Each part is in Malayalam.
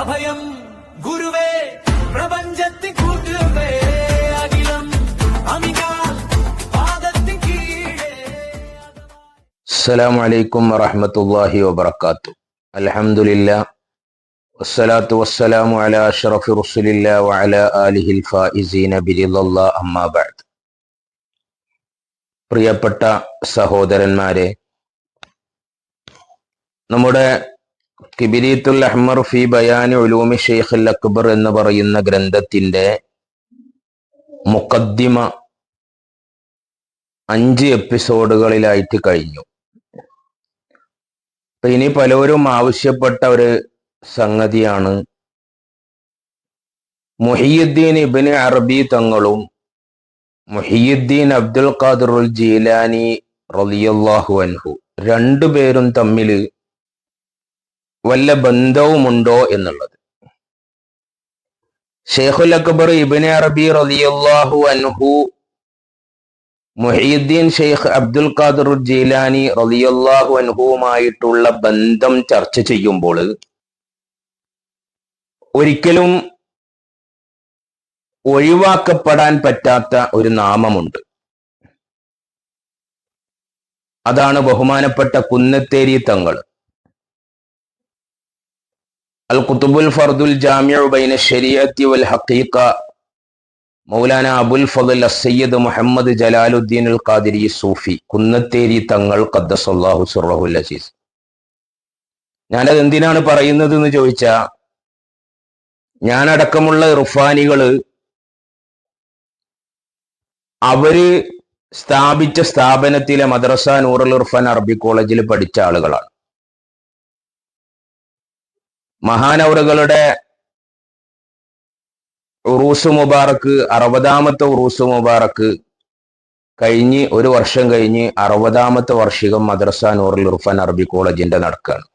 അഭയം ഗുരുവേ പ്രപഞ്ചത്തിൻ കൂട്ടുവേ അഖിലം അമികാൽ പാദത്തിൻ കീഴേ. അസ്സലാമു അലൈക്കും വറഹ്മത്തുള്ളാഹി വബറകാതുഹു. അൽഹംദുലില്ലാഹ് വസ്സലാത്തു വസ്സലാമു അലാ അഷ്റഫി റസൂലില്ലാഹി വഅലാ ആലിഹിൽ ഫായിസീന ബിറിദല്ലാഹ് അമ്മാ ബഅദ്. പ്രിയപ്പെട്ട സഹോദരന്മാരെ, നമ്മുടെ കിബിരീത്തുൽ അഹ്മർ ഫി ബയാനി ഉലൂമി ശൈഖുൽ അക്ബർ എന്ന് പറയുന്ന ഗ്രന്ഥത്തിന്റെ മുഖദ്ദിമ 5 എപ്പിസോഡുകളിലായിട്ട് കഴിഞ്ഞു. ഇനി പലരും ആവശ്യപ്പെട്ട ഒരു സംഗതിയാണ് മുഹിയുദ്ദീൻ ഇബ്നു അറബി തങ്ങളും മുഹിയുദ്ദീൻ അബ്ദുൽ ഖാദിറുൽ ജീലാനി റളിയല്ലാഹു അൻഹു രണ്ടുപേരും തമ്മിൽ വല്ല ബന്ധവുമുണ്ടോ എന്നുള്ളത്. ശൈഖുൽ അക്ബർ ഇബ്നു അറബി റളിയല്ലാഹു അൻഹു മുഹിയുദ്ദീൻ ഷെയ്ഖ് അബ്ദുൽ ഖാദിർ ജീലാനി റളിയല്ലാഹു അൻഹുവുമായിട്ടുള്ള ബന്ധം ചർച്ച ചെയ്യുമ്പോൾ ഒരിക്കലും ഒഴിവാക്കപ്പെടാൻ പറ്റാത്ത ഒരു നാമമുണ്ട്. അതാണ് ബഹുമാനപ്പെട്ട കുന്നത്തേരി തങ്ങൾ. അൽ ഖുതുബുൽ ഫർദുൽ ജാമിഉ ബൈന ശരീഅത്തി വൽ ഹഖീഖ മൗലാന അബുൽ ഫളൽ സയ്യിദ് മുഹമ്മദ് ജലാലുദ്ദീൻ അൽ ഖാദിരി സൂഫി കുന്നത്തേരി തങ്ങൾ ഖദ്ദസല്ലാഹു സിർറഹുൽ അസീസ്. ഞാനത് എന്തിനാണ് പറയുന്നത് എന്ന് ചോദിച്ചാ, ഞാനടക്കമുള്ള ഇർഫാനികള് അവര് സ്ഥാപിച്ച സ്ഥാപനത്തിലെ മദ്രസ നൂറുൽ ഇർഫാൻ അറബി കോളേജിൽ പഠിച്ച ആളുകളാണ്. മഹാനവറുകളുടെ ഉറൂസ് മുബാറക്ക് 60ാമത്തെ ഉറൂസ് മുബാറക്ക് കഴിഞ്ഞ് ഒരു വർഷം കഴിഞ്ഞ് 60ാമത്തെ വാർഷികം മദ്രസ നൂറുൽ ഇർഫാൻ അറബി കോളേജിന്റെ നടക്കുകയാണ്.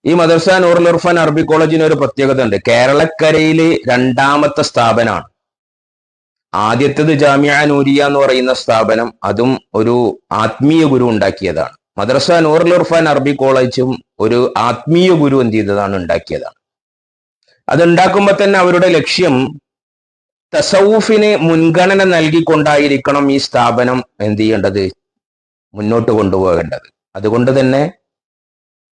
ഈ മദ്രസ നൂറുൽ ഇർഫാൻ അറബി കോളേജിന് ഒരു പ്രത്യേകത ഉണ്ട്. കേരളക്കരയില് 2ാമത്തെ സ്ഥാപനമാണ്. ആദ്യത്തേത് ജാമിഅ നൂരിയ എന്ന് പറയുന്ന സ്ഥാപനം, അതും ഒരു ആത്മീയ ഗുരു ഉണ്ടാക്കിയതാണ്. മദ്രസ നൂറുൽ ഇർഫാൻ അറബി കോളേജും ഒരു ആത്മീയ ഗുരു എന്ത് ചെയ്തതാണ്, ഉണ്ടാക്കിയതാണ്. അതുണ്ടാക്കുമ്പോൾ തന്നെ അവരുടെ ലക്ഷ്യം തസൗഫിന് മുൻഗണന നൽകിക്കൊണ്ടായിരിക്കണം ഈ സ്ഥാപനം എന്ത് ചെയ്യേണ്ടത്, മുന്നോട്ട് കൊണ്ടുപോകേണ്ടത്. അതുകൊണ്ട് തന്നെ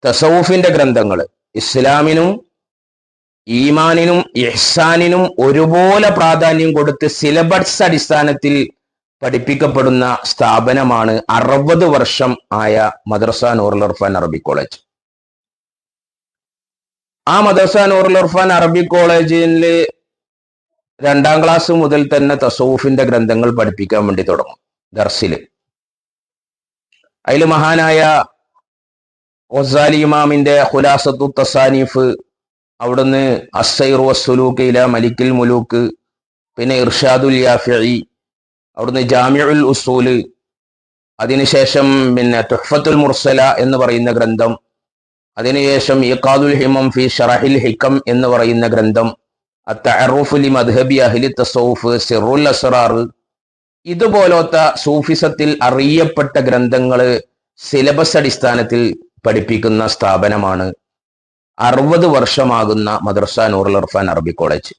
തസൗഫിന്റെ ഗ്രന്ഥങ്ങൾ ഇസ്ലാമിനും ഈമാനിനും ഇഹ്സാനിനും ഒരുപോലെ പ്രാധാന്യം കൊടുത്ത് സിലബസ് അടിസ്ഥാനത്തിൽ പഠിപ്പിക്കപ്പെടുന്ന സ്ഥാപനമാണ് 60 വർഷം ആയ മദ്രസ നൂറുൽ ഇർഫാൻ അറബി കോളേജ്. ആ മദ്രസ നൂറുൽ ഇർഫാൻ അറബി കോളേജില് 2ാം ക്ലാസ് മുതൽ തന്നെ തസൗഫിന്റെ ഗ്രന്ഥങ്ങൾ പഠിപ്പിക്കാൻ വേണ്ടി തുടങ്ങും ദർസില്. അതിൽ മഹാനായ ഗസാലി ഇമാമിന്റെ ഖുലാസത്തു തസാനീഫ്, അവിടുന്ന് അസ്സൈർ വസ്സുലൂക്ക് ഇലാ മലിക്കിൽ മുലൂക്ക്, പിന്നെ ഇർഷാദുൽ യാഫിഈ, അവിടുന്ന് ജാമിഉൽ ഉസൂല്, അതിനുശേഷം പിന്നെ തുഹ്ഫത്തുൽ മുർസല എന്ന് പറയുന്ന ഗ്രന്ഥം, അതിനുശേഷം ഇഖാദുൽ ഹിമം ഫി ശറഹിൽ ഹിക്കം എന്ന് പറയുന്ന ഗ്രന്ഥം, അത്തഅറുഫ് ലി മദ്ഹബി അഹ്ലി തസൗഫ്, സിറുൽ അസ്റാർ, ഇതുപോലത്തെ സൂഫിസത്തിൽ അറിയപ്പെട്ട ഗ്രന്ഥങ്ങള് സിലബസ് അടിസ്ഥാനത്തിൽ പഠിപ്പിക്കുന്ന സ്ഥാപനമാണ് 60 വർഷമാകുന്ന മദ്രസ നൂറുൽ ഇർഫാൻ അറബി കോളേജ്.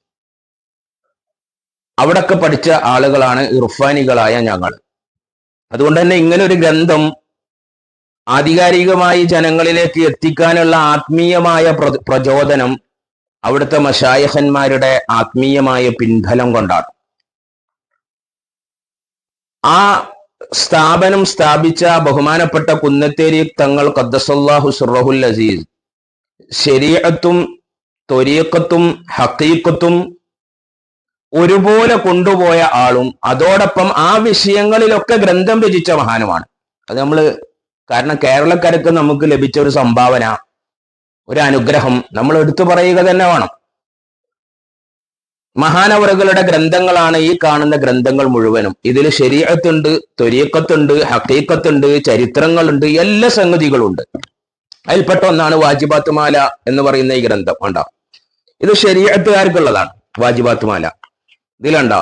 അവിടൊക്കെ പഠിച്ച ആളുകളാണ് ഇർഫാനികളായ ഞങ്ങൾ. അതുകൊണ്ട് തന്നെ ഇങ്ങനെ ഒരു ഗ്രന്ഥം ആധികാരികമായി ജനങ്ങളിലേക്ക് എത്തിക്കാനുള്ള ആത്മീയമായ പ്രചോദനം അവിടുത്തെ മശായിഖന്മാരുടെ ആത്മീയമായ പിൻബലം കൊണ്ടാണ്. ആ സ്ഥാപനം സ്ഥാപിച്ച ബഹുമാനപ്പെട്ട കുന്നത്തേരി തങ്ങൾ ഖദ്ദസല്ലാഹു സിർറഹുൽ അസീസ് ശരീഅത്തും ത്വരീഖത്തും ഹഖീഖത്തും ഒരുപോലെ കൊണ്ടുപോയ ആളും അതോടൊപ്പം ആ വിഷയങ്ങളിലൊക്കെ ഗ്രന്ഥം രചിച്ച മഹാനുമാണ്. അത് കാരണം കേരളക്കരക്ക് നമുക്ക് ലഭിച്ച ഒരു സംഭാവന, ഒരു അനുഗ്രഹം നമ്മൾ എടുത്തു പറയുക തന്നെ വേണം. മഹാനവറുകളുടെ ഗ്രന്ഥങ്ങളാണ് ഈ കാണുന്ന ഗ്രന്ഥങ്ങൾ മുഴുവനും. ഇതിൽ ശരീഅത്തുണ്ട്, ത്വരീഖത്തുണ്ട്, ഹഖീഖത്തുണ്ട്, ചരിത്രങ്ങളുണ്ട്, എല്ലാ സംഗതികളുണ്ട്. അതിൽപ്പെട്ട ഒന്നാണ് വാജിബാത്ത് മാല എന്ന് പറയുന്ന ഈ ഗ്രന്ഥം. ഉണ്ടോ, ഇത് ശരീഅത്തുകാർക്കുള്ളതാണ് വാജിബാത്ത് മാല. ഇതിലുണ്ടോ,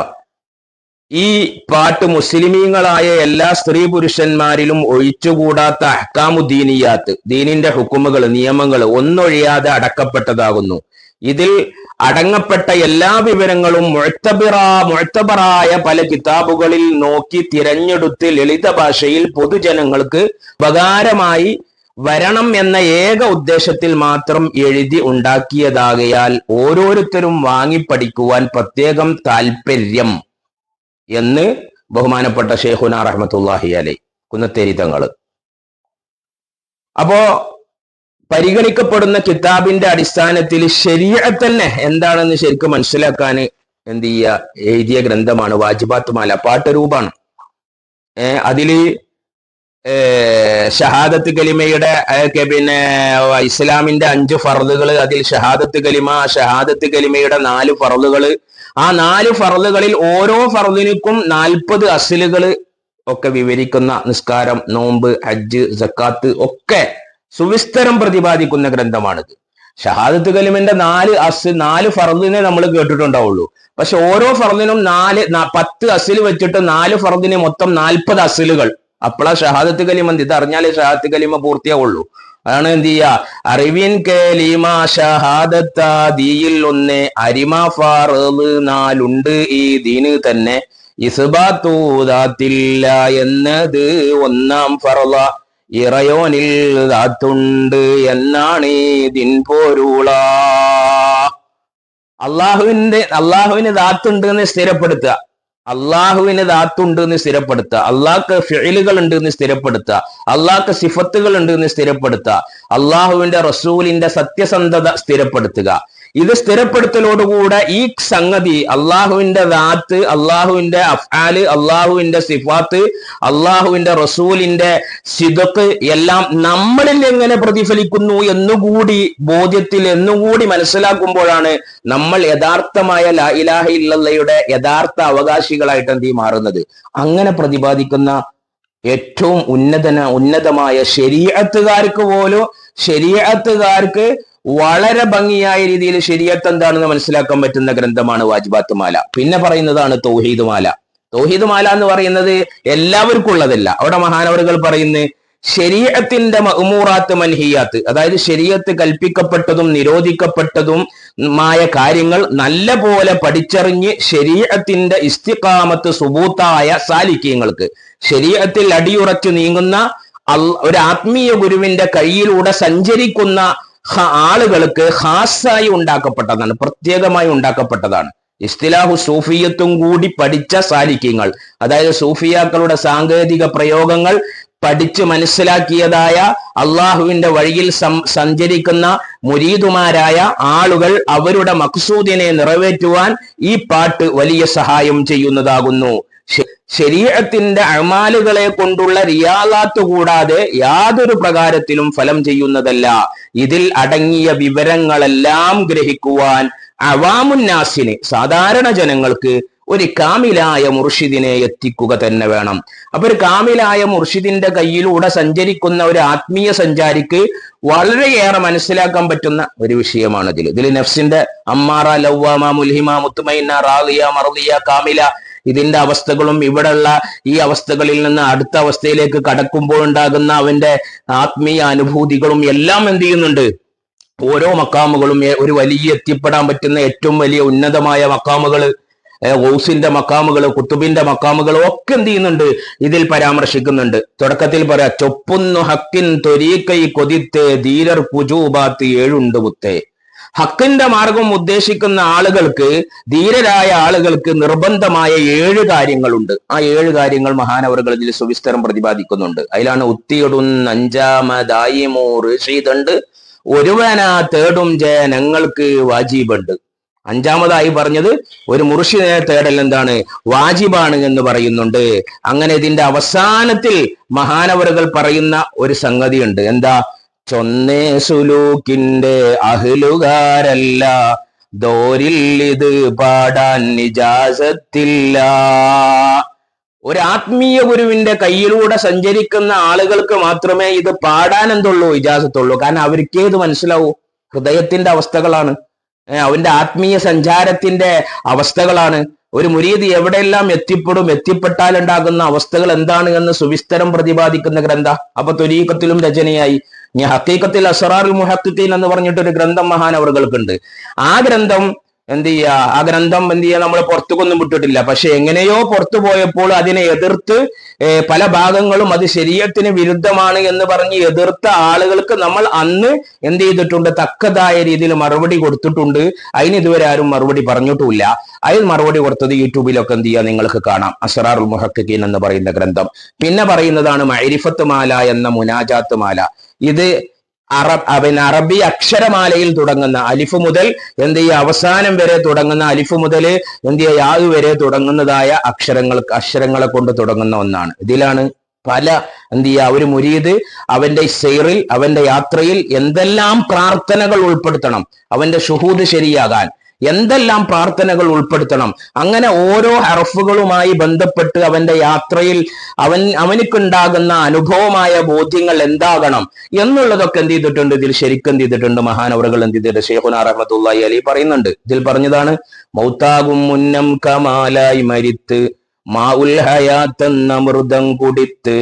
ഈ പാട്ട് മുസ്ലിമീങ്ങളായ എല്ലാ സ്ത്രീ പുരുഷന്മാരിലും ഒഴിച്ചുകൂടാത്ത അഹ്കാമുദ്ദീനിയാത്ത്, ദീനിന്റെ ഹുക്കുമുകൾ, നിയമങ്ങൾ ഒന്നൊഴിയാതെ അടക്കപ്പെട്ടതാകുന്നു. ഇതിൽ അടങ്ങപ്പെട്ട എല്ലാ വിവരങ്ങളും മുഅ്തബറായ പല കിതാബുകളിൽ നോക്കി തിരഞ്ഞെടുത്ത് ലളിത ഭാഷയിൽ പൊതുജനങ്ങൾക്ക് ഉപകാരമായി വരണം എന്ന ഏക ഉദ്ദേശത്തിൽ മാത്രം എഴുതി ഉണ്ടാക്കിയതാകയാൽ ഓരോരുത്തരും വാങ്ങിപ്പഠിക്കുവാൻ പ്രത്യേകം താല്പര്യം എന്ന് ബഹുമാനപ്പെട്ട ഷേഖുന റഹ്മത്തുള്ളാഹി അലൈഹി കുന്നത്തേരി തങ്ങള്. അപ്പോ പരിഗണിക്കപ്പെടുന്ന കിതാബിന്റെ അടിസ്ഥാനത്തിൽ ശരീഅത്ത് തന്നെ എന്താണെന്ന് ശരിക്കും മനസ്സിലാക്കാൻ എന്ത് ചെയ്യുക, എഴുതിയ ഗ്രന്ഥമാണ് വാജിബാത്ത് മാല. പാട്ടുരൂപാണ്. അതില് ഷഹാദത്ത് കലിമയുടെ പിന്നെ ഇസ്ലാമിന്റെ 5 ഫർളുകൾ, അതിൽ ഷഹാദത്ത് കലിമയുടെ 4 ഫർളുകൾ, ആ 4 ഫർളുകളിൽ ഓരോ ഫർളിനും 40 അസ്ലുകൾ ഒക്കെ വിവരിക്കുന്ന നിസ്കാരം, നോമ്പ്, ഹജ്ജ്, സക്കാത്ത് ഒക്കെ സുവിസ്തരം പ്രതിപാദിക്കുന്ന ഗ്രന്ഥമാണിത്. ഷഹാദത്ത് കലിമിന്റെ 4 ഫർളിനെ നമ്മൾ കേട്ടിട്ടുണ്ടാവുള്ളൂ. പക്ഷെ ഓരോ ഫർളിനും 10 അസ്ല് വെച്ചിട്ട് 4 ഫർളിന് മൊത്തം 40 അസ്ലുകൾ. അപ്പോഴാ ഷഹാദത്ത് കലിമ. ഇത് അറിഞ്ഞാലേ ഷഹാദത്ത് കലിമ പൂർത്തിയാവുള്ളൂ. അതാണ് എന്ത് ചെയ്യുക, അറിവിൻ കലിമ ഷഹാദത്ത ദീയിൽ 1 അരിമ ഫർള് 4 ഈ ദീന് തന്നെ ഇസ്ബാത്തൂദാത്തില്ല എന്നത് 1-ാം ഫർള ഇറയോനിൽ ദാത്തുണ്ട് എന്നാണ് ദിൻ പോരുള. അള്ളാഹുവിന് ദാത്തുണ്ട് എന്ന് സ്ഥിരപ്പെടുത്തുക, അള്ളാഹുവിന് ദാത്തുണ്ട് എന്ന് സ്ഥിരപ്പെടുത്തുക, അള്ളാഹ്ക്ക് ഫിഇലുകൾ ഉണ്ട് എന്ന് സ്ഥിരപ്പെടുത്തുക, അള്ളാഹ്ക്ക് സിഫത്തുകൾ ഉണ്ട് എന്ന് സ്ഥിരപ്പെടുത്തുക, അള്ളാഹുവിന്റെ റസൂലിന്റെ സത്യസന്ധത സ്ഥിരപ്പെടുത്തുക. ഇത് സ്ഥിരപ്പെടുത്തലോടുകൂടെ ഈ സംഗതി അള്ളാഹുവിന്റെ ദാത്ത്, അള്ളാഹുവിന്റെ അഫ്ആല്, അള്ളാഹുവിന്റെ സിഫാത്ത്, അള്ളാഹുവിന്റെ റസൂലിന്റെ സിദഖ് എല്ലാം നമ്മളിൽ എങ്ങനെ പ്രതിഫലിക്കുന്നു എന്നുകൂടി ബോധ്യത്തിൽ എന്നുകൂടി മനസ്സിലാക്കുമ്പോഴാണ് നമ്മൾ യഥാർത്ഥമായ ലാ ഇലാഹ ഇല്ലല്ലയുടെ യഥാർത്ഥ അവകാശികളായിട്ട് എന്ത് മാറുന്നത്. അങ്ങനെ പ്രതിപാദിക്കുന്ന ഏറ്റവും ഉന്നതമായ ശരീഅത്തുകാർക്ക് വളരെ ഭംഗിയായ രീതിയിൽ ശരീഅത്ത് എന്താണെന്ന് മനസ്സിലാക്കാൻ പറ്റുന്ന ഗ്രന്ഥമാണ് വാജിബാത്ത് മാല. പിന്നെ പറയുന്നതാണ് തൗഹീദ് മാല. തൗഹീദ് മാല എന്ന് പറയുന്നത് എല്ലാവർക്കും ഉള്ളതല്ല. അവിടെ മഹാനവറുകൾ പറയുന്നത് ശരീഅത്തിന്റെ മഅ്മൂറാത്ത് മൻഹിയാത്ത്, അതായത് ശരീഅത്ത് കൽപ്പിക്കപ്പെട്ടതും നിരോധിക്കപ്പെട്ടതുമായ കാര്യങ്ങൾ നല്ല പോലെ പഠിച്ചറിഞ്ഞ് ശരീഅത്തിന്റെ ഇസ്തിഖാമത്ത് സുബൂത്തായ സാലിക്കീങ്ങൾക്ക്, ശരീഅത്തിൽ അടിയുറച്ചു നീങ്ങുന്ന ഒരു ആത്മീയ ഗുരുവിന്റെ കയ്യിലൂടെ സഞ്ചരിക്കുന്ന ആളുകൾക്ക് ഖാസായി ഉണ്ടാക്കപ്പെട്ടതാണ്, പ്രത്യേകമായി ഉണ്ടാക്കപ്പെട്ടതാണ്. ഇസ്തിലാഹു സൂഫിയത്തും കൂടി പഠിച്ച സാലിക്കീങ്ങൾ, അതായത് സൂഫിയാക്കളുടെ സാങ്കേതിക പ്രയോഗങ്ങൾ പഠിച്ച് മനസ്സിലാക്കിയതായ അള്ളാഹുവിന്റെ വഴിയിൽ സഞ്ചരിക്കുന്ന മുരീദുമാരായ ആളുകൾ അവരുടെ മഖ്സൂദിനെ നിറവേറ്റുവാൻ ഈ പാട്ട് വലിയ സഹായം ചെയ്യുന്നതാകുന്നു. ശരീഅത്തിന്റെ അഅ്മാലുകളെ കൊണ്ടുള്ള റിയാദാത്ത് കൂടാതെ യാതൊരു പ്രകാരത്തിലും ഫലം ചെയ്യുന്നതല്ല. ഇതിൽ അടങ്ങിയ വിവരങ്ങളെല്ലാം ഗ്രഹിക്കുവാൻ അവാമുന്നാസിന്, സാധാരണ ജനങ്ങൾക്ക് ഒരു കാമിലായ മുർഷിദിനെ എത്തിക്കുക തന്നെ വേണം. അപ്പൊ ഒരു കാമിലായ മുർഷിദിന്റെ കയ്യിലൂടെ സഞ്ചരിക്കുന്ന ഒരു ആത്മീയ സഞ്ചാരിക്ക് വളരെയേറെ മനസ്സിലാക്കാൻ പറ്റുന്ന ഒരു വിഷയമാണ് ഇതിൽ നഫ്സിന്റെ അമ്മാറ, ലവ്വാമ, മുൽഹിമ, മുത്മയിന്ന, റാദിയ, മർദിയ, കാമില, ഇതിന്റെ അവസ്ഥകളും ഇവിടെയുള്ള ഈ അവസ്ഥകളിൽ നിന്ന് അടുത്ത അവസ്ഥയിലേക്ക് കടക്കുമ്പോൾ ഉണ്ടാകുന്ന അവന്റെ ആത്മീയ അനുഭൂതികളും എല്ലാം എന്ത് ചെയ്യുന്നുണ്ട്. ഓരോ മക്കാമുകളും ഒരു വലിയ എത്തിപ്പെടാൻ പറ്റുന്ന ഏറ്റവും വലിയ ഉന്നതമായ മക്കാമുകള്, ഗൗസിന്റെ മക്കാമുകള്, കുത്തുബിന്റെ മക്കാമുകൾ ഒക്കെ എന്ത് ചെയ്യുന്നുണ്ട്, ഇതിൽ പരാമർശിക്കുന്നുണ്ട്. തുടക്കത്തിൽ പറയാ, ചൊപ്പുന്നു ഹക്കിൻ തൊരീക്കൈ കൊതിത്തെ ധീരർ കുജൂബാത്ത് 7 മുത്തേ. ഹക്കിന്റെ മാർഗം ഉദ്ദേശിക്കുന്ന ആളുകൾക്ക്, ധീരരായ ആളുകൾക്ക് നിർബന്ധമായ 7 കാര്യങ്ങളുണ്ട്. ആ 7 കാര്യങ്ങൾ മഹാനവറുകൾ ഇതിൽ സുവിസ്തരം പ്രതിപാദിക്കുന്നുണ്ട്. അതിലാണ് ഉത്തിയിടും അഞ്ചാമതായി മൂർഷിദുണ്ട്, ഒരുവനാ തേടും ജനങ്ങൾക്ക് വാജിബുണ്ട്. 5ാമതായി പറഞ്ഞത് ഒരു മുർഷിദിനെ തേടൽ എന്താണ്, വാജിബാണ് എന്ന് പറയുന്നുണ്ട്. അങ്ങനെ ഇതിന്റെ അവസാനത്തിൽ മഹാനവറുകൾ പറയുന്ന ഒരു സംഗതിയുണ്ട്. എന്താ? ചൊന്നേ സുലൂക്കിന്റെ അഹ്ലുകാരല്ല, ദോരിൽ ഇത് പാടാൻ നിജാസത്തില്ല. ഒരു ആത്മീയ ഗുരുവിന്റെ കയ്യിലൂടെ സഞ്ചരിക്കുന്ന ആളുകൾക്ക് മാത്രമേ ഇത് പാടാൻ എന്തുള്ളൂ, ഇജാസത്തുള്ളൂ. കാരണം അവർക്ക് ഏത് മനസ്സിലാവൂ? ഹൃദയത്തിന്റെ അവസ്ഥകളാണ്, അവന്റെ ആത്മീയ സഞ്ചാരത്തിന്റെ അവസ്ഥകളാണ്. ഒരു മുരീദ് എവിടെയെല്ലാം എത്തിപ്പെട്ടാൽ ഉണ്ടാകുന്ന അവസ്ഥകൾ എന്താണ് എന്ന് സുവിസ്തരം പ്രതിപാദിക്കുന്ന ഗ്രന്ഥ. അപ്പൊ ത്വരീഖത്തിലും രചനയായി. ഇനി ഹഖീഖത്തിൽ അസ്റാറുൽ മുഹഖ്ഖീൻ എന്ന് പറഞ്ഞിട്ടൊരു ഗ്രന്ഥം മഹാനവറുകൾക്കുണ്ട്. ആ ഗ്രന്ഥം എന്ത് ചെയ്യുക, നമ്മൾ പുറത്തുകൊന്നും വിട്ടിട്ടില്ല. പക്ഷെ എങ്ങനെയോ പുറത്തു പോയപ്പോൾ അതിനെ എതിർത്ത് പല ഭാഗങ്ങളും അത് ശരീഅത്തിന് വിരുദ്ധമാണ് എന്ന് പറഞ്ഞ് എതിർത്ത ആളുകൾക്ക് നമ്മൾ അന്ന് എന്ത് ചെയ്തിട്ടുണ്ട്, തക്കതായ രീതിയിൽ മറുപടി കൊടുത്തിട്ടുണ്ട്. അതിന് ഇതുവരെ ആരും മറുപടി പറഞ്ഞിട്ടുമില്ല. അതിന് മറുപടി കൊടുത്തത് യൂട്യൂബിലൊക്കെ എന്ത് ചെയ്യുക, നിങ്ങൾക്ക് കാണാം. അസ്റാറുൽ മുഹഖ്ഖീൻ എന്ന് പറയുന്ന ഗ്രന്ഥം. പിന്നെ പറയുന്നതാണ് മഅരിഫത്ത് മാല എന്ന മുനാജാത്ത് മാല. ഇത് അറബി അക്ഷരമാലയിൽ തുടങ്ങുന്ന അലിഫ് മുതൽ എന്ത് ചെയ്യുക, അവസാനം വരെ തുടങ്ങുന്ന അലിഫ് മുതൽ എന്ത് ചെയ്യുക, യാവ് വരെ തുടങ്ങുന്നതായ അക്ഷരങ്ങളെ കൊണ്ട് തുടങ്ങുന്ന ഒന്നാണ്. ഇതിലാണ് പല എന്ത് ചെയ്യുക, ഒരു മുരീദ് അവന്റെ സൈറിൽ, അവന്റെ യാത്രയിൽ എന്തെല്ലാം പ്രാർത്ഥനകൾ ഉൾപ്പെടുത്തണം, അവന്റെ ഷുഹൂദ് ശരിയാകാൻ എന്തെല്ലാം പ്രാർത്ഥനകൾ ഉൾപ്പെടുത്തണം, അങ്ങനെ ഓരോ ഹർഫുകളുമായി ബന്ധപ്പെട്ട് അവന്റെ യാത്രയിൽ അവനുണ്ടാകുന്ന അനുഭവമായ ബോധ്യങ്ങൾ എന്താകണം എന്നുള്ളതൊക്കെ എന്ത് ചെയ്തിട്ടുണ്ട്, ഇതിൽ ശരിക്കും എന്ത് ചെയ്തിട്ടുണ്ട്, മഹാനവറുകൾ എന്ത് ചെയ്തിട്ടുണ്ട്, ശൈഖുനാ റഹ്മത്തുള്ളാഹി അലൈഹി പറയുന്നുണ്ട്. ഇതിൽ പറഞ്ഞതാണ്, മൗത്താകും മുന്നം കമാലായി മരിത്ത് മാഉൽ ഹയാത്തെന്ന മൃതം കുടിത്ത്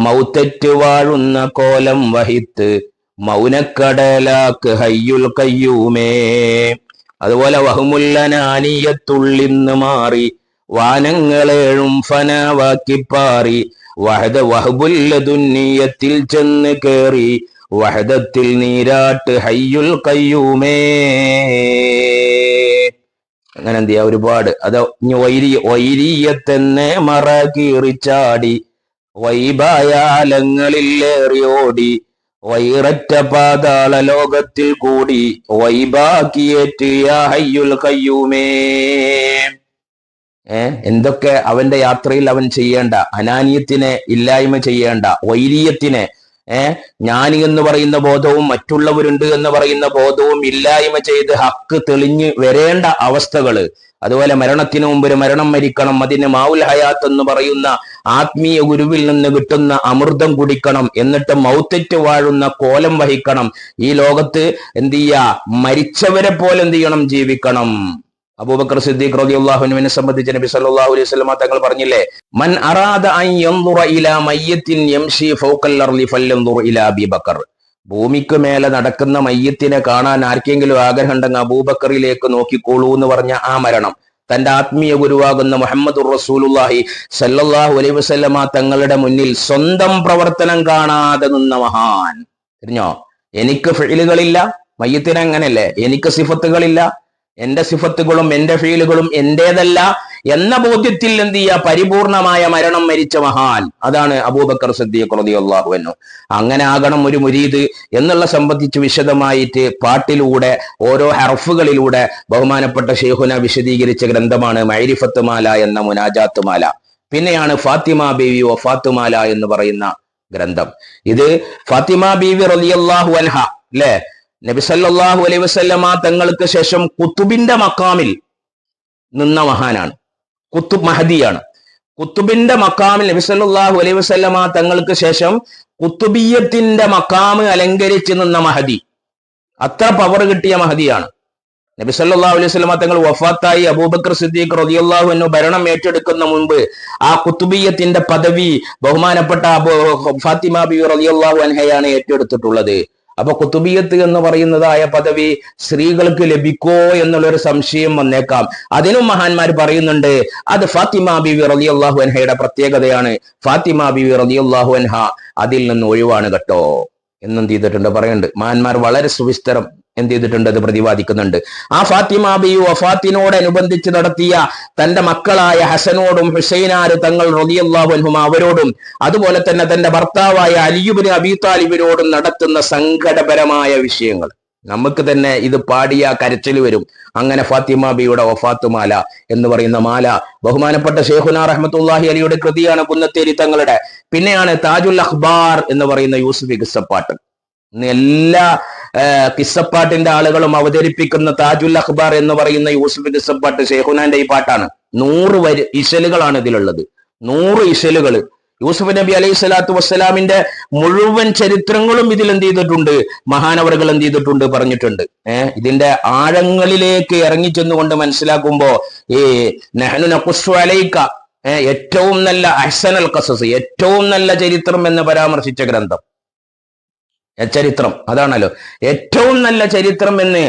മൗത്തറ്റ് വാഴുന്ന കോലം വഹിത്ത് മൗനക്കടലാക്ക് ഹയ്യുൽ കയ്യൂമേ. അതുപോലെ വഹുമുല്ലനാനിയത്തുള്ളിന്ന് മാറി വാനങ്ങളേഴും ഫനാവാക്കിപ്പാറി വഹബുല്ലദുന്നിയത്തിൽ ചെന്ന് കേറി വഹദത്തിൽ നീരാട്ട് ഹയ്യുൽ കയ്യൂമേ. അങ്ങനെ എന്ത് ചെയ്യാ, ഒരുപാട്. അത് വൈരിയത്തെന്നെ മറ കീറിച്ചാടി വൈബായാലങ്ങളിലേറിയോടി വൈററ്റ പാതാള ലോകത്തിൽ കൂടി വൈബാക്കിയേറ്റ് യാ ഹയ്യുൽ കയ്യൂമേ. എന്തൊക്കെ അവന്റെ യാത്രയിൽ അവൻ ചെയ്യേണ്ട, അനാനിയത്തിനെ ഇല്ലായ്മ ചെയ്യേണ്ട, വൈരീയത്തിനെ ജ്ഞാനി എന്ന് പറയുന്ന ബോധവും മറ്റുള്ളവരുണ്ട് എന്ന് പറയുന്ന ബോധവും ഇല്ലായ്മ ചെയ്ത് ഹക്ക് തെളിഞ്ഞ് വരേണ്ട അവസ്ഥകള്. അതുപോലെ മരണത്തിന് മുമ്പ് ഒരു മരണം മരിക്കണം, അതിന് മാഉൽ ഹയാത്ത് എന്ന് പറയുന്ന ആത്മീയ ഗുരുവിൽ നിന്ന് കിട്ടുന്ന അമൃതം കുടിക്കണം, എന്നിട്ട് മൗത്തറ്റ് വാഴുന്ന കോലം വഹിക്കണം. ഈ ലോകത്ത് എന്ത് ചെയ്യാ, മരിച്ചവരെ പോലെ എന്ത് ചെയ്യണം, ജീവിക്കണം. അബൂബക്കർ സിദ്ദീഖ് റളിയല്ലാഹു അൻഹുവിനെ സംബന്ധിച്ച് നബി സല്ലല്ലാഹു അലൈഹി വസല്ലം തങ്ങൾ പറഞ്ഞില്ലേ, മൻ അറാദ അൻ യൻദുറ ഇലാ മയ്യിത്തിൻ യംശി ഫൗഖൽ അർളി ഫൽയൻദുർ ഇലാ അബീ ബക്കർ. ഭൂമിക്ക് മേലെ നടക്കുന്ന മയ്യത്തിനെ കാണാൻ ആർക്കെങ്കിലും ആഗ്രഹമുണ്ടെങ്കിൽ അബൂബക്കറിലേക്ക് നോക്കിക്കോളൂ എന്ന് പറഞ്ഞ ആ മരണം തന്റെ ആത്മീയ ഗുരുവാകുന്ന മുഹമ്മദുർ റസൂലുള്ളാഹി സല്ലല്ലാഹു അലൈഹി വസല്ലമ തങ്ങളുടെ മുന്നിൽ സ്വന്തം പ്രവർത്തനം കാണാതെ നിന്ന മഹാൻ. അറിഞ്ഞോ, എനിക്ക് ഫീലുകളില്ല, മയ്യത്തിന് അങ്ങനെയല്ലേ, എനിക്ക് സിഫത്തുകളില്ല, എന്റെ സിഫത്തുകളും എന്റെ ഫീലുകളും എന്റേതല്ല എന്ന ബോധ്യത്തിൽ എന്ത് ചെയ്യുക, പരിപൂർണമായ മരണം മരിച്ച മഹാൻ. അതാണ് അബൂബക്കർ സിദ്ദീഖ് റളിയല്ലാഹു അൻഹു. അങ്ങനെ ആകണം ഒരു മുരീദ് എന്നുള്ള സംബന്ധിച്ച് വിശദമായിട്ട് പാട്ടിലൂടെ ഓരോ ഹർഫുകളിലൂടെ ബഹുമാനപ്പെട്ട ശൈഖുന വിശദീകരിച്ച ഗ്രന്ഥമാണ് മഅരിഫത്ത് മാല എന്ന മുനാജാത്ത് മാല. പിന്നെയാണ് ഫാത്തിമ ബീവി വഫാത്ത് മാല എന്ന് പറയുന്ന ഗ്രന്ഥം. ഇത് ഫാത്തിമ ബീവി റളിയല്ലാഹു അൻഹ അല്ലെ, നബി സല്ലല്ലാഹു അലൈഹി വസല്ലമ തങ്ങൾക്ക് ശേഷം കുത്തുബിന്റെ മക്കാമിൽ നിന്ന മഹാനാണ്, കുത്തുബ് മഹദിയാണ്. കുത്തുബിന്റെ മക്കാമിൽ നബി സല്ലല്ലാഹു അലൈഹി വസല്ലമ തങ്ങൾക്ക് ശേഷം കുത്തുബിയത്തിന്റെ മക്കാമ് അലങ്കരിച്ച് നിന്ന മഹദി, അത്ര പവർ കിട്ടിയ മഹദിയാണ്. നബി സല്ലല്ലാഹു അലൈഹി വസല്ലമ തങ്ങൾ വഫാത്തായി അബൂബക്കർ സിദ്ദീഖ് റളിയല്ലാഹു അൻഹു ഭരണം ഏറ്റെടുക്കുന്ന മുൻപ് ആ കുത്തുബിയത്തിന്റെ പദവി ബഹുമാനപ്പെട്ട ഫാത്തിമ ബിവി റളിയല്ലാഹു അൻഹയാണ് ഏറ്റെടുത്തിട്ടുള്ളത്. അപ്പൊ കുത്തുബിയത്ത് എന്ന് പറയുന്നതായ പദവി സ്ത്രീകൾക്ക് ലഭിക്കോ എന്നുള്ളൊരു സംശയം വന്നേക്കാം. അതിനും മഹാന്മാർ പറയുന്നുണ്ട്, അത് ഫാത്തിമ ബീവി റളിയല്ലാഹു അൻഹയുടെ പ്രത്യേകതയാണ്. ഫാത്തിമ ബീവി റളിയല്ലാഹു അൻഹ അതിൽ നിന്ന് ഒഴിവാണ് കേട്ടോ എന്നും ചെയ്തിട്ടുണ്ട്, പറയുന്നുണ്ട്. മഹാന്മാർ വളരെ സുവിസ്തരം എന്ത് ചെയ്തിട്ടുണ്ട്, അത് പ്രതിപാദിക്കുന്നുണ്ട്. ആ ഫാത്തിമ ബീവി വഫാത്തിനോടനുബന്ധിച്ച് നടത്തിയ തന്റെ മക്കളായ ഹസനോടും ഹുസൈനാര് തങ്ങൾ റളിയല്ലാഹു അൻഹും അവരോടും അതുപോലെ തന്നെ തന്റെ ഭർത്താവായ അലി ഇബ്നു അബീ താലിബിനോടും നടത്തുന്ന സങ്കടപരമായ വിഷയങ്ങൾ നമുക്ക് തന്നെ ഇത് പാടിയ കരച്ചിൽ വരും. അങ്ങനെ ഫാത്തിമ ബിയുടെ വഫാത്ത് മാല എന്ന് പറയുന്ന മാല ബഹുമാനപ്പെട്ട ശൈഖുനാ റഹ്മത്തുള്ളാഹി അലിയുടെ കൃതിയാണ്, കുന്നത്തേരി തങ്ങളുടെ. പിന്നെയാണ് താജുൽ അഖ്ബാർ എന്ന് പറയുന്ന യൂസുഫി കിസ്സപ്പാട്ട്. എല്ലാ കിസ്സപ്പാട്ടിന്റെ ആളുകളും അവതരിപ്പിക്കുന്ന താജുൽ അഖ്ബാർ എന്ന് പറയുന്ന യൂസുഫ് കിസ്സപ്പാട്ട് ശൈഖുനാന്റെ ഈ പാട്ടാണ്. 100 ഇശലുകളാണ് ഇതിലുള്ളത്, 100 ഇശലുകൾ. യൂസുഫ് നബി അലൈഹി സ്വലാത്തു വസ്സലാമിന്റെ മുഴുവൻ ചരിത്രങ്ങളും ഇതിൽ എന്ത് ചെയ്തിട്ടുണ്ട്, മഹാനവറുകൾ എന്ത് ചെയ്തിട്ടുണ്ട്, പറഞ്ഞിട്ടുണ്ട്. ഇതിന്റെ ആഴങ്ങളിലേക്ക് ഇറങ്ങിച്ചെന്നുകൊണ്ട് മനസ്സിലാക്കുമ്പോ ഈ നഹ്നു നഖുസ്സു അലൈക, ഏറ്റവും നല്ല അഹ്സനൽ ഖസസ്, ഏറ്റവും നല്ല ചരിത്രം എന്ന് പരാമർശിച്ച ഗ്രന്ഥം, ചരിത്രം അതാണല്ലോ ഏറ്റവും നല്ല ചരിത്രം എന്ന്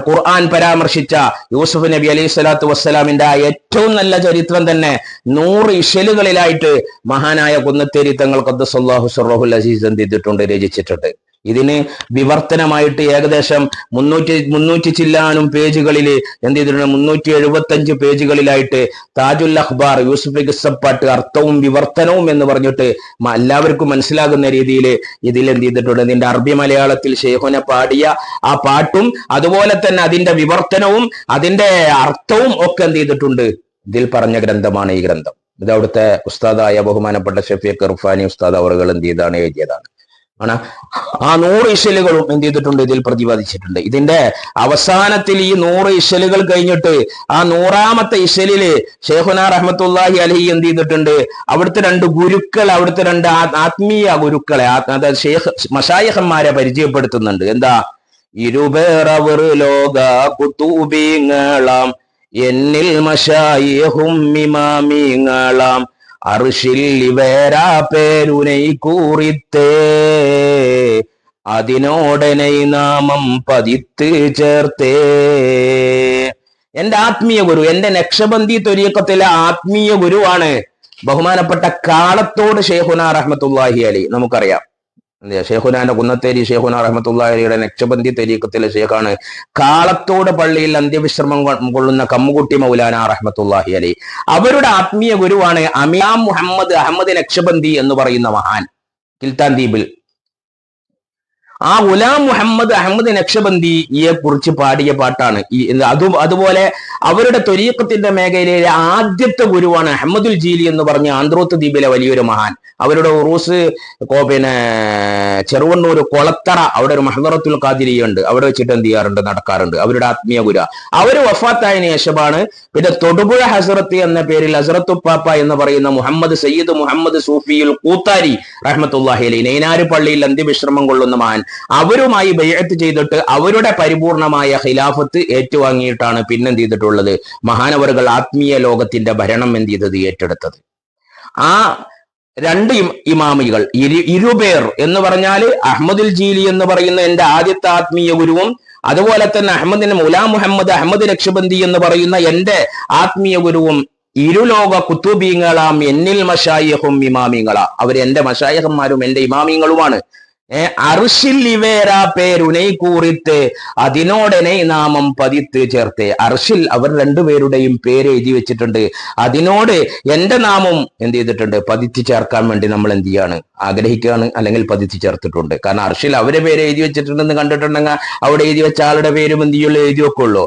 ഖുർആൻ പരാമർശിച്ച യൂസുഫ് നബി അലൈഹി സ്വലാത്തു വസ്സലാമിന്റെ ആ ഏറ്റവും നല്ല ചരിത്രം തന്നെ 100 ഇശലുകളിലായിട്ട് മഹാനായ കുന്നത്തേരി തങ്ങൾ ഖദ്ദസല്ലാഹു സിർറഹുൽ അസീസ് എന്ത് ചെയ്തിട്ടുണ്ട്, രചിച്ചിട്ടുണ്ട്. ഇതിന് വിവർത്തനമായിട്ട് ഏകദേശം 300 ചില്ലാനും പേജുകളിൽ എന്ത് ചെയ്തിട്ടുണ്ട്, 375 പേജുകളിലായിട്ട് താജുൽ അഖ്ബാർ യൂസുഫ് ഖിസ്സപ്പാട്ട് അർത്ഥവും വിവർത്തനവും എന്ന് പറഞ്ഞിട്ട് എല്ലാവർക്കും മനസ്സിലാകുന്ന രീതിയിൽ ഇതിൽ എന്ത് ചെയ്തിട്ടുണ്ട്, ഇതിന്റെ അറബി മലയാളത്തിൽ ഷെയ്ഖുന പാടിയ ആ പാട്ടും അതുപോലെ തന്നെ അതിന്റെ വിവർത്തനവും അതിന്റെ അർത്ഥവും ഒക്കെ എന്ത് ചെയ്തിട്ടുണ്ട്, ഇതിൽ പറഞ്ഞ ഗ്രന്ഥമാണ് ഈ ഗ്രന്ഥം. ഇത് അവിടുത്തെ ഉസ്താദായ ബഹുമാനപ്പെട്ട ഷഫീഖ് ഇർഫാനി ഉസ്താദ് അവറുകൾ എന്ത് ചെയ്താണ്, എഴുതിയതാണ്. ആണ് ആ 100 ഇശലുകളും എന്ത് ചെയ്തിട്ടുണ്ട്, ഇതിൽ പ്രതിപാദിച്ചിട്ടുണ്ട്. ഇതിന്റെ അവസാനത്തിൽ ഈ 100 ഇശലുകൾ കഴിഞ്ഞിട്ട് ആ 100ാമത്തെ ഇശലില് ഷെയ്ഖുനാ റഹ്മത്തുള്ളാഹി അലൈഹി എന്ത് ചെയ്തിട്ടുണ്ട്, അവിടുത്തെ 2 ഗുരുക്കൾ, അവിടുത്തെ 2 ആത്മീയ ഗുരുക്കളെ, അതായത് മശായിഖന്മാരെ പരിചയപ്പെടുത്തുന്നുണ്ട്. എന്താ, ഇരുപേറവർ ലോക കുതൂബിങ്ങളാം, എന്നിൽ മശായിഖും ഇമാമിങ്ങളാം, അർശിൽ ഇവരാ പേരുനൈ കൂറിത്തേ, അതിനോടനെ നാമം പതിത്ത് ചേർത്തേ. എന്റെ ആത്മീയ ഗുരു, എന്റെ നക്ഷബന്ദി ത്വരീഖത്തിലെ ആത്മീയ ഗുരുവാണ് ബഹുമാനപ്പെട്ട കാളത്തോട് ഷെയ്ഖുനാ റഹ്മത്തുള്ളാഹി അലൈഹി. നമുക്കറിയാം ഷെയ്ഖുനാന്റെ കുന്നത്തേരി ഷെയ്ഖുനാ റഹ്മത്തുള്ളാഹി അലൈഹിയുടെ നക്ഷബന്ദി ത്വരീഖത്തിലെ ഷെയ്ഖാണ് കാളത്തോട് പള്ളിയിൽ അന്ത്യവിശ്രമം കൊള്ളുന്ന കമ്മുകുട്ടി മൗലാന റഹ്മത്തുള്ളാഹി അലൈഹി. അവരുടെ ആത്മീയ ഗുരുവാണ് അമിയാം മുഹമ്മദ് അഹമ്മദ് നക്ഷബന്ദി എന്ന് പറയുന്ന മഹാൻ. കിൽത്താൻ ദ്വീപിൽ ആ ഗുലാം മുഹമ്മദ് അഹമ്മദ് നക്ഷബന്ദിയെ കുറിച്ച് പാടിയ പാട്ടാണ് ഈ. അതുപോലെ അവരുടെ ത്വരീഖത്തിന്റെ മേഖലയിലെ ആദ്യത്തെ ഗുരുവാണ് അഹമ്മദുൽ ജീലി എന്ന് പറഞ്ഞ ആന്ത്രോത്ത് ദ്വീപിലെ വലിയൊരു മഹാൻ. അവരുടെ ഉറൂസ് ചെറുവണ്ണൂർ കൊളത്തറ, അവിടെ ഒരു മഹ്ദറത്തുൽ ഖാദിരിയ ഉണ്ട്, അവിടെ വെച്ചിട്ട് എന്ത് ചെയ്യാറുണ്ട്, നടക്കാറുണ്ട്. അവരുടെ ആത്മീയ ഗുരു. അവര് വഫാത്തായതിനു ശേഷമാണ് പിന്നെ തൊടുപുഴ ഹസ്രത്ത് എന്ന പേരിൽ ഹസ്രത്തുപ്പാപ്പ എന്ന് പറയുന്ന മുഹമ്മദ് സയ്യിദ് മുഹമ്മദ് സൂഫിയുൽ കൂത്താരി റഹ്മത്തുള്ളാഹി അലൈഹി നെയ്നാര് പള്ളിയിൽ അന്ത്യവിശ്രമം കൊള്ളുന്ന മഹാൻ, അവരുമായി ബൈഅത്ത് ചെയ്തിട്ട് അവരുടെ പരിപൂർണമായ ഖിലാഫത്ത് ഏറ്റുവാങ്ങിയിട്ടാണ് പിന്നെന്ത് ചെയ്തിട്ടുള്ളത്, മഹാനവറുകൾ ആത്മീയ ലോകത്തിന്റെ ഭരണം എന്ത് ചെയ്തത്, ഏറ്റെടുത്തത്. ആ 2 ഇമാമികൾ, ഇരുപേർ എന്ന് പറഞ്ഞാല് അഹമ്മദുൽ ജീലി എന്ന് പറയുന്ന എന്റെ ആദ്യത്തെ ആത്മീയ ഗുരുവും അതുപോലെ തന്നെ മുലാം മുഹമ്മദ് അഹമ്മദ് നക്ഷബന്ദി എന്ന് പറയുന്ന എന്റെ ആത്മീയ ഗുരുവും ഇരുലോക കുത്തുബീങ്ങളാം, എന്നിൽ മശായിഖും ഇമാമിങ്ങളാ, അവർ എന്റെ മശായിഖന്മാരും എന്റെ ഇമാമിങ്ങളുമാണ്. അർശിൽ ഇവേരാ പേരുനൈ കൂറിത്ത്, അതിനോടനെ നാമം പതിത്ത് ചേർത്ത്. അർശിൽ അവർ 2 പേരുടെയും പേര് എഴുതി വെച്ചിട്ടുണ്ട്, അതിനോട് എന്റെ നാമം എന്ത് ചെയ്തിട്ടുണ്ട്, പതിച്ച് ചേർക്കാൻ വേണ്ടി നമ്മൾ എന്ത് ചെയ്യാണ്, ആഗ്രഹിക്കുകയാണ്, അല്ലെങ്കിൽ പതിച്ച് ചേർത്തിട്ടുണ്ട്. കാരണം അർശിൽ അവരെ പേര് എഴുതി വെച്ചിട്ടുണ്ടെന്ന് കണ്ടിട്ടുണ്ടെങ്കിൽ അവിടെ എഴുതി വെച്ച ആളുടെ പേരും എന്ത് ചെയ്യുള്ളൂ, എഴുതി വെക്കുള്ളൂ.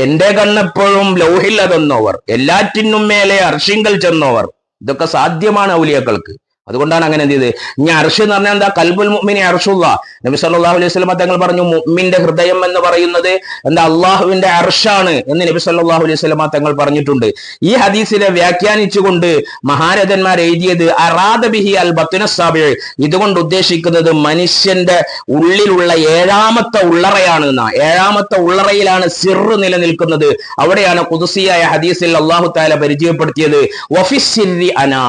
എന്റെ കണ്ണെപ്പോഴും ലൗഹിൽ അതെന്നോവർ, എല്ലാറ്റിനും മേലെ അർഷിങ്കൽ ചെന്നോവർ. ഇതൊക്കെ സാധ്യമാണ് ഔലിയാക്കൾക്ക്. അതുകൊണ്ടാണ് അങ്ങനെ എന്ത് ചെയ്ത്. ഇനി അർഷ് എന്ന് പറഞ്ഞാൽ എന്താ, കൽബുൽ മുഅ്മിനി അർഷുള്ള. നബി സല്ലല്ലാഹു അലൈഹി വസല്ലം തങ്ങൾ പറഞ്ഞു, മുഅ്മിന്റെ ഹൃദയം എന്ന് പറയുന്നത് എന്താ, അള്ളാഹുവിന്റെ അർഷാണ് എന്ന് നബി സല്ലല്ലാഹു അലൈഹി വസല്ലം തങ്ങൾ പറഞ്ഞിട്ടുണ്ട്. ഈ ഹദീസിനെ വ്യാഖ്യാനിച്ചുകൊണ്ട് മഹാരഥന്മാർ എഴുതിയത് അറാദ ബിഹി അൽ ബത്നസ്സാബിഅ്, ഇതുകൊണ്ട് ഉദ്ദേശിക്കുന്നത് മനുഷ്യന്റെ ഉള്ളിലുള്ള 7ാമത്തെ ഉള്ളറയാണ് എന്നാ. 7ാമത്തെ ഉള്ളറയിലാണ് സിർറ് നിലനിൽക്കുന്നത്. അവിടെയാണ് ഖുദ്സിയായ ഹദീസിൽ അല്ലാഹു തആല പരിചയപ്പെടുത്തിയത് വഫിസ്സിരി അനാ.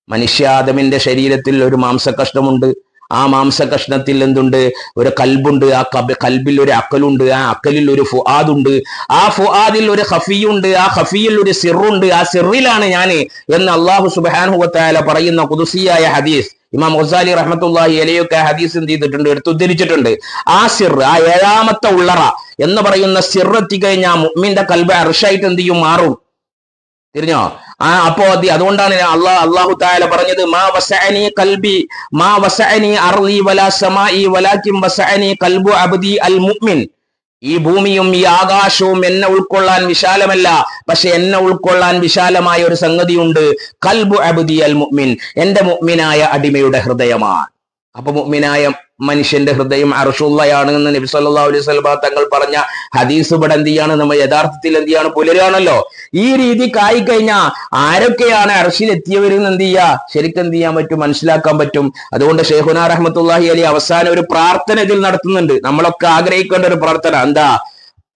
മനുഷ്യാദമിന്റെ ശരീരത്തിൽ ഒരു മാംസകഷ്ണമുണ്ട്. ആ മാംസകഷ്ണത്തിൽ എന്തുണ്ട്, ഒരു കൽബുണ്ട്. ആ കൽബിൽ ഒരു അക്കലുണ്ട്. ആ അക്കലിൽ ഒരു ഫുആദുണ്ട്. ആ ഫുആദിൽ ഒരു ഖഫിയുണ്ട്. ആ ഖഫിയിൽ ഒരു സിറുണ്ട്. ആ സിറിലാണ് ഞാൻ എന്ന് അല്ലാഹു സുബ്ഹാനഹു വ തആല പറയുന്ന ഖുദ്സിയായ ഹദീസ് ഇമാം ഗസാലി റഹ്മത്തുള്ളാഹി അലൈഹിയൊക്കെ ഹദീസ് എന്ത് ചെയ്തിട്ടുണ്ട്, എടുത്തുദ്ധരിച്ചിട്ടുണ്ട്. ആ സിർ, ആ 7ാമത്തെ ഉള്ളറ എന്ന് പറയുന്ന സിറെത്തി കഴിഞ്ഞാൽ മുഅ്മിന്റെ കൽബ് അർശായിട്ട് എന്ത് ചെയ്യും, മാറും. തിരിഞ്ഞോ? അപ്പോ അതുകൊണ്ടാണ് അല്ലാഹു തആല പറഞ്ഞത്, മാ വസഅനി ഖൽബി മാ വസഅനി അർളി വലാ സമാഇ വലാകിൻ വസഅനി ഖൽബു അബ്ദി അൽ മുഅ്മിൻ. ഈ ഭൂമിയും ഈ ആകാശവും എന്നെ ഉൾക്കൊള്ളാൻ വിശാലമല്ല, പക്ഷെ എന്നെ ഉൾക്കൊള്ളാൻ വിശാലമായ ഒരു സംഗതിയുണ്ട്. ഖൽബു അബ്ദി അൽ മുഅ്മിൻ, എന്റെ മുഅ്മിനായ അടിമയുടെ ഹൃദയമാണ്. അപ്പൊ മുഅ്മിനായ മനുഷ്യന്റെ ഹൃദയം അർഷുള്ളയാണ് എന്ന് നബി സല്ലല്ലാഹു അലൈഹി വസല്ലം തങ്ങൾ പറഞ്ഞ ഹദീസ് ഇവിടെ എന്ത് ചെയ്യാണ്, നമ്മൾ യഥാർത്ഥത്തിൽ എന്ത് ചെയ്യാണ്, പുലരാണല്ലോ. ഈ രീതിക്കായി കഴിഞ്ഞാൽ ആരൊക്കെയാണ് അർഷിൽ എത്തിയവരെന്ന് എന്ത് ചെയ്യുക, ശരിക്കും എന്ത് ചെയ്യാൻ പറ്റും, മനസ്സിലാക്കാൻ പറ്റും. അതുകൊണ്ട് ശൈഖുനാ റഹ്മത്തുള്ളാഹി അലൈഹി അവസാനം ഒരു പ്രാർത്ഥന ഇതിൽ നടത്തുന്നുണ്ട്. നമ്മളൊക്കെ ആഗ്രഹിക്കേണ്ട ഒരു പ്രാർത്ഥന എന്താ?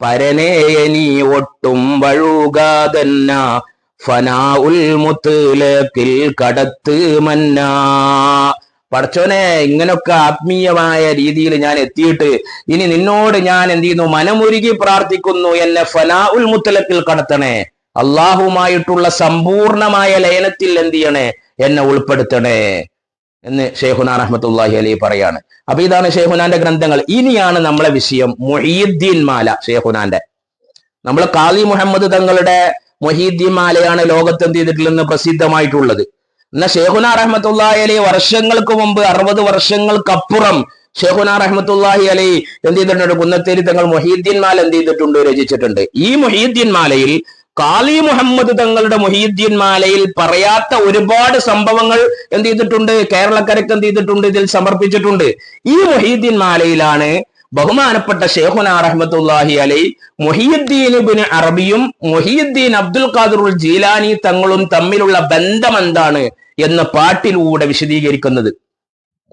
പരനേ നീ ഒട്ടും വഴുകാതന്ന ഫനാഉൽ മുത്ലഖിൽ കടത്ത് മന്നാ. പടച്ചോനെ, ഇങ്ങനൊക്കെ ആത്മീയമായ രീതിയിൽ ഞാൻ എത്തിയിട്ട് ഇനി നിന്നോട് ഞാൻ എന്ത് ചെയ്യുന്നു, മനമുരുകി പ്രാർത്ഥിക്കുന്നു, എന്നെ ഫനാഉൽ മുത്ലഖിൽ കടത്തണേ, അള്ളാഹുമായിട്ടുള്ള സമ്പൂർണമായ ലയനത്തിൽ എന്ത് ചെയ്യണേ, എന്നെ ഉൾപ്പെടുത്തണേ എന്ന് ശൈഖുനാ റഹ്മത്തുള്ളാഹി അലൈഹി പറയാണ്. അപ്പൊ ഇതാണ് ശൈഖുനാന്റെ ഗ്രന്ഥങ്ങൾ. ഇനിയാണ് നമ്മളെ വിഷയം മുഹീദ്ദീൻ മാല. ശൈഖുനാന്റെ നമ്മൾ ഖാദി മുഹമ്മദ് തങ്ങളുടെ മുഹീദ്ദീൻ മാലയാണ് ലോകത്ത് എന്ത് ചെയ്തിട്ടുള്ളതെന്ന് പ്രസിദ്ധമായിട്ടുള്ളത്. എന്നാൽ ശൈഖുനാ റഹ്മത്തുള്ളാഹി അലൈഹി വർഷങ്ങൾക്ക് മുമ്പ്, 60 വർഷങ്ങൾക്കപ്പുറം ശൈഖുനാ റഹ്മത്തുള്ളാഹി അലൈഹി എന്ത് ചെയ്തിട്ടുണ്ട്, കുന്നത്തേരി തങ്ങൾ മുഹീദ്ദീൻ മാല എന്ത് ചെയ്തിട്ടുണ്ട്, രചിച്ചിട്ടുണ്ട്. ഈ മുഹീദ്ദീൻ മാലയിൽ ഖാദി മുഹമ്മദ് തങ്ങളുടെ മുഹീദ്ദീൻ മാലയിൽ പറയാത്ത ഒരുപാട് സംഭവങ്ങൾ എന്ത് ചെയ്തിട്ടുണ്ട്, കേരളക്കരക്ക് എന്ത് ചെയ്തിട്ടുണ്ട്, ഇതിൽ സമർപ്പിച്ചിട്ടുണ്ട്. ഈ മുഹീദ്ദീൻ മാലയിലാണ് ബഹുമാനപ്പെട്ട ശൈഖുനാ റഹ്മത്തുള്ളാഹി അലൈഹി മുഹീദ്ദീൻ ഇബ്നു അറബിയും മുഹീദ്ദീൻ അബ്ദുൽ ഖാദിറുൽ ജീലാനി തങ്ങളും തമ്മിലുള്ള ബന്ധം എന്താണ് എന്ന് പാട്ടിലൂടെ വിശദീകരിക്കുന്നത്.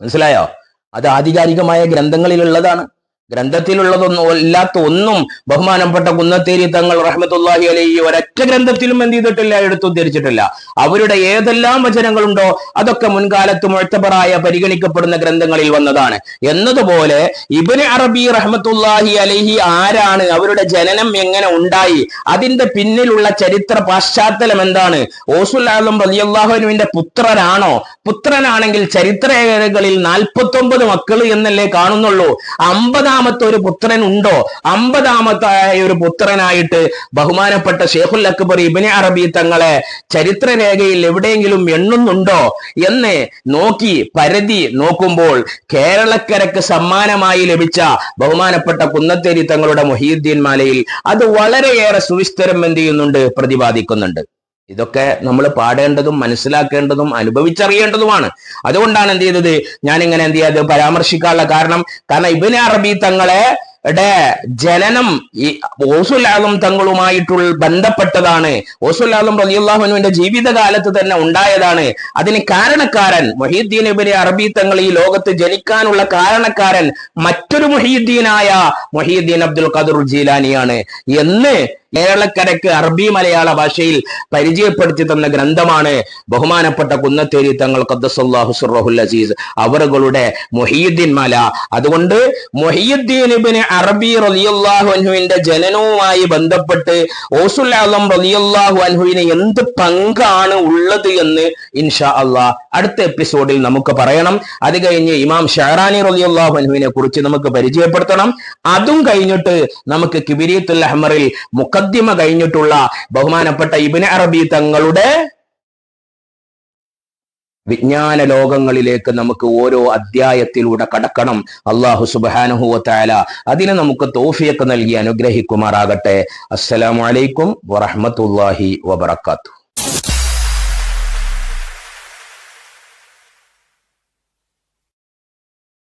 മനസ്സിലായോ? അത് ആധികാരികമായ ഗ്രന്ഥങ്ങളിലുള്ളതാണ്. ഗ്രന്ഥത്തിലുള്ളതൊന്നും ഇല്ലാത്ത ഒന്നും ബഹുമാനപ്പെട്ട കുന്നത്തേരി തങ്ങൾ റഹ്മത്തുള്ളാഹി അലൈഹി ഒരൊറ്റ ഗ്രന്ഥത്തിലും എന്ത് ചെയ്തിട്ടില്ല, എടുത്തുദ്ധരിച്ചിട്ടില്ല. അവരുടെ ഏതെല്ലാം വചനങ്ങളുണ്ടോ അതൊക്കെ മുൻകാലത്ത് മുഅ്തബറായ പരിഗണിക്കപ്പെടുന്ന ഗ്രന്ഥങ്ങളിൽ വന്നതാണ്. എന്നതുപോലെ ഇബ്നു അറബി റഹ്മത്തുള്ളാഹി അലൈഹി ആരാണ്, അവരുടെ ജനനം എങ്ങനെ ഉണ്ടായി, അതിന്റെ പിന്നിലുള്ള ചരിത്ര പശ്ചാത്തലം എന്താണ്, ഗൗസുൽ ആലം റളിയല്ലാഹു അൻഹുവിന്റെ പുത്രനാണോ? പുത്രനാണെങ്കിൽ ചരിത്രരേഖകളിൽ 49 മക്കൾ എന്നല്ലേ കാണുന്നുള്ളൂ. 50ാമത്തെ ഒരു പുത്രൻ ഉണ്ടോ? 50ാമത്തെ ഒരു പുത്രനായിട്ട് ബഹുമാനപ്പെട്ട ശൈഖുൽ അക്ബർ ഇബ്നു അറബി തങ്ങളെ ചരിത്രരേഖയിൽ എവിടെയെങ്കിലും എണ്ണുന്നുണ്ടോ എന്ന് പരതി നോക്കുമ്പോൾ കേരളക്കരക്ക് സമ്മാനമായി ലഭിച്ച ബഹുമാനപ്പെട്ട കുന്നത്തേരി തങ്ങളുടെ മുഹീദ്ദീൻ മാലയിൽ അത് വളരെയേറെ സുവിസ്തരം എന്ത് ചെയ്യുന്നുണ്ട്, പ്രതിപാദിക്കുന്നുണ്ട്. ഇതൊക്കെ നമ്മൾ പാടേണ്ടതും മനസ്സിലാക്കേണ്ടതും അനുഭവിച്ചറിയേണ്ടതുമാണ്. അതുകൊണ്ടാണ് എന്ത് ചെയ്തത്, ഞാനിങ്ങനെ എന്ത് ചെയ്യാതെ പരാമർശിക്കാനുള്ള കാരണം ഇബ്നു അറബി തങ്ങളെ ജനനം ഈ ഗൗസുൽ ആലം തങ്ങളുമായിട്ടുള്ള ബന്ധപ്പെട്ടതാണ്. ഗൗസുൽ ആലം റളിയല്ലാഹു അൻഹുവിന്റെ ജീവിതകാലത്ത് തന്നെ ഉണ്ടായതാണ്. അതിന് കാരണക്കാരൻ മുഹീദ്ദീൻ ഇബ്നു അറബി തങ്ങൾ ഈ ലോകത്ത് ജനിക്കാനുള്ള കാരണക്കാരൻ മറ്റൊരു മുഹീദ്ദീനായ മുഹീദ്ദീൻ അബ്ദുൽ ഖാദിറുൽ ജീലാനിയാണ് എന്ന് കേരളക്കരക്ക് അറബി മലയാള ഭാഷയിൽ പരിചയപ്പെടുത്തി തന്ന ഗ്രന്ഥമാണ് ബഹുമാനപ്പെട്ട കുന്നത്തേരി തങ്ങൾ ഖദ്ദസല്ലാഹു സിർറഹുൽ അസീസ് അവറുകളുടെ മുഹീദ്ദീൻ മാല. അതുകൊണ്ട് മുഹീദ്ദീൻ ഇബ്നു അറബി റളിയല്ലാഹു അൻഹുവിന്റെ ജനനവുമായി ബന്ധപ്പെട്ട് ഗൗസുൽ ആലം റളിയല്ലാഹു അൻഹുവിന് എന്ത് പങ്കാണ് ഉള്ളത് എന്ന് ഇൻഷാ അള്ളാഹ് അടുത്ത എപ്പിസോഡിൽ നമുക്ക് പറയണം. അത് കഴിഞ്ഞ് ഇമാം ഷഅറാനി റളിയല്ലാഹു അൻഹുവിനെ കുറിച്ച് നമുക്ക് പരിചയപ്പെടുത്തണം. അതും കഴിഞ്ഞിട്ട് നമുക്ക് കിബിരിയത്തുൽ അഹ്മറിൽ മുഖദ്ദിമ കഴിഞ്ഞിട്ടുള്ള ബഹുമാനപ്പെട്ട ഇബ്നു അറബി തങ്ങളുടെ വിജ്ഞാന ലോകങ്ങളിലേക്ക് നമുക്ക് ഓരോ അധ്യായത്തിലൂടെ കടക്കണം. അല്ലാഹു സുബ്ഹാനഹു വ തആല അതിന് നമുക്ക് തൗഫീഖ് നൽകി അനുഗ്രഹിക്കുമാറാകട്ടെ. അസ്സലാമു അലൈക്കും വറഹ്മത്തുള്ളാഹി വബറകാതുഹു.